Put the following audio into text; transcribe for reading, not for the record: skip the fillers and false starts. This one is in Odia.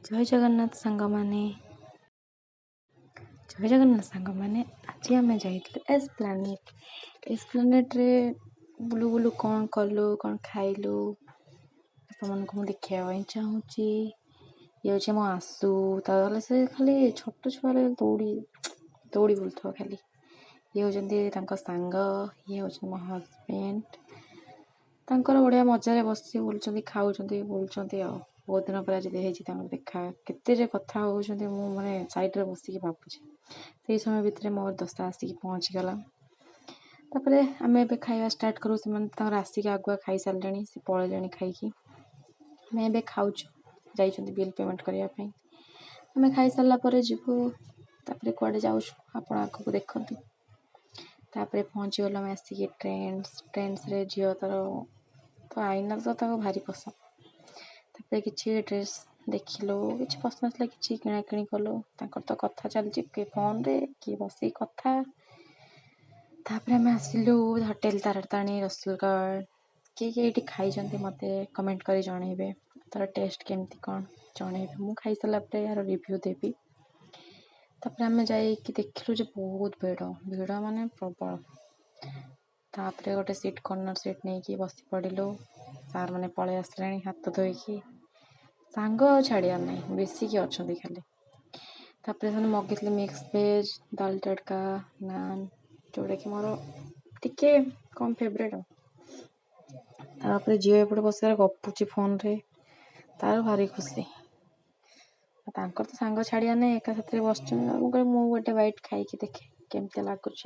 ଜୟ ଜଗନ୍ନାଥ ସାଙ୍ଗମାନେ ଆଜି ଆମେ ଯାଇଥିଲୁ ଏସ୍ପ୍ଲାନେଟ୍ରେ ବୁଲୁ ବୁଲୁ କ'ଣ କଲୁ କ'ଣ ଖାଇଲୁ ସେମାନଙ୍କୁ ମୁଁ ଦେଖିବା ପାଇଁ ଚାହୁଁଛି। ଇଏ ହେଉଛି ମୋ ଆସୁ, ତାହେଲେ ସେ ଖାଲି ଛୋଟ ଛୁଆରେ ଦୌଡ଼ି ବୁଲୁଥିବ ଖାଲି। ଇଏ ହେଉଛନ୍ତି ତାଙ୍କ ସାଙ୍ଗ, ଇଏ ହେଉଛନ୍ତି ମୋ ହଜବେଣ୍ଡ। ତାଙ୍କର ବଢ଼ିଆ ମଜାରେ ବସି ବୁଲୁଛନ୍ତି, ଖାଉଛନ୍ତି, ବୁଲୁଛନ୍ତି ଆଉ। ବହୁତ ଦିନ ପରେ ଆଜି ହେଇଛି ତାଙ୍କର ଦେଖା। କେତେ ଯେ କଥା ହେଉଛନ୍ତି, ମୁଁ ମାନେ ସାଇଡ଼୍ରେ ବସିକି ଭାବୁଛି। ସେଇ ସମୟ ଭିତରେ ମୋର ଦୋସ୍ତ ଆସିକି ପହଞ୍ଚିଗଲା। ତାପରେ ଆମେ ଏବେ ଖାଇବା ଷ୍ଟାର୍ଟ କରୁ। ସେମାନେ ତାଙ୍କର ଆସିକି ଆଗୁଆ ଖାଇସାରିଲେଣି, ସେ ପଳେଇଲେଣି ଖାଇକି। ଆମେ ଏବେ ଖାଉଛୁ, ଯାଇଛନ୍ତି ବିଲ୍ ପେମେଣ୍ଟ କରିବା ପାଇଁ। ଆମେ ଖାଇସାରିଲା ପରେ ଯିବୁ, ତାପରେ କୁଆଡ଼େ ଯାଉଛୁ ଆପଣ ଆଗକୁ ଦେଖନ୍ତୁ। ତାପରେ ପହଞ୍ଚିଗଲୁ ଆମେ ଆସିକି ଟ୍ରେନ୍ସରେ। ଝିଅ ତ ଆଇନା ତ ତାକୁ ଭାରି ପସନ୍ଦ। ତାପରେ କିଛି ଡ୍ରେସ୍ ଦେଖିଲୁ, କିଛି ପସନ୍ଦ ଆସିଲା, କିଛି କିଣାକିଣି କଲୁ। ତାଙ୍କର ତ କଥା ଚାଲିଛି କିଏ ଫୋନ୍ରେ କିଏ ବସିକି କଥା। ତାପରେ ଆମେ ଆସିଲୁ ହୋଟେଲ ତାରାତାରଣୀ ରସୁଲଗଡ଼। କିଏ ଏଇଠି ଖାଇଛନ୍ତି ମୋତେ କମେଣ୍ଟ କରି ଜଣେଇବେ, ତା'ର ଟେଷ୍ଟ କେମିତି କ'ଣ ଜଣେଇବେ। ମୁଁ ଖାଇସାରିଲା ପରେ ଏହାର ରିଭ୍ୟୁ ଦେବି। ତାପରେ ଆମେ ଯାଇକି ଦେଖିଲୁ ଯେ ବହୁତ ଭିଡ଼ ମାନେ ପ୍ରବଳ। ତାପରେ ଗୋଟେ କର୍ଣ୍ଣର ସିଟ୍ ନେଇକି ବସି ପଡ଼ିଲୁ। ସାର୍ ମାନେ ପଳେଇ ଆସିଲେଣି ହାତ ଧୋଇକି। ସାଙ୍ଗ ଆଉ ଛାଡ଼ିବାର ନାହିଁ, ବେଶିକି ଅଛନ୍ତି ଖାଲି। ତାପରେ ସେମାନେ ମଗେଇଥିଲେ ମିକ୍ସ ଭେଜ୍, ଦାଲ ତଡ଼କା, ନାନ୍, ଯେଉଁଟାକି ମୋର ଟିକେ କମ୍ ଫେଭରେଟ୍ ଆଉ। ତାପରେ ଝିଅ ଏପଟେ ବସିବାର ଗପୁଛି ଫୋନ୍ରେ, ତାର ଭାରି ଖୁସି। ତାଙ୍କର ତ ସାଙ୍ଗ ଛାଡ଼ିବାର ନାହିଁ, ଏକା ସାଥିରେ ବସିଛନ୍ତି। ମୁଁ କହିଲି ମୁଁ ଗୋଟେ ବାଇଟ୍ ଖାଇକି ଦେଖେ କେମିତି ଲାଗୁଛି।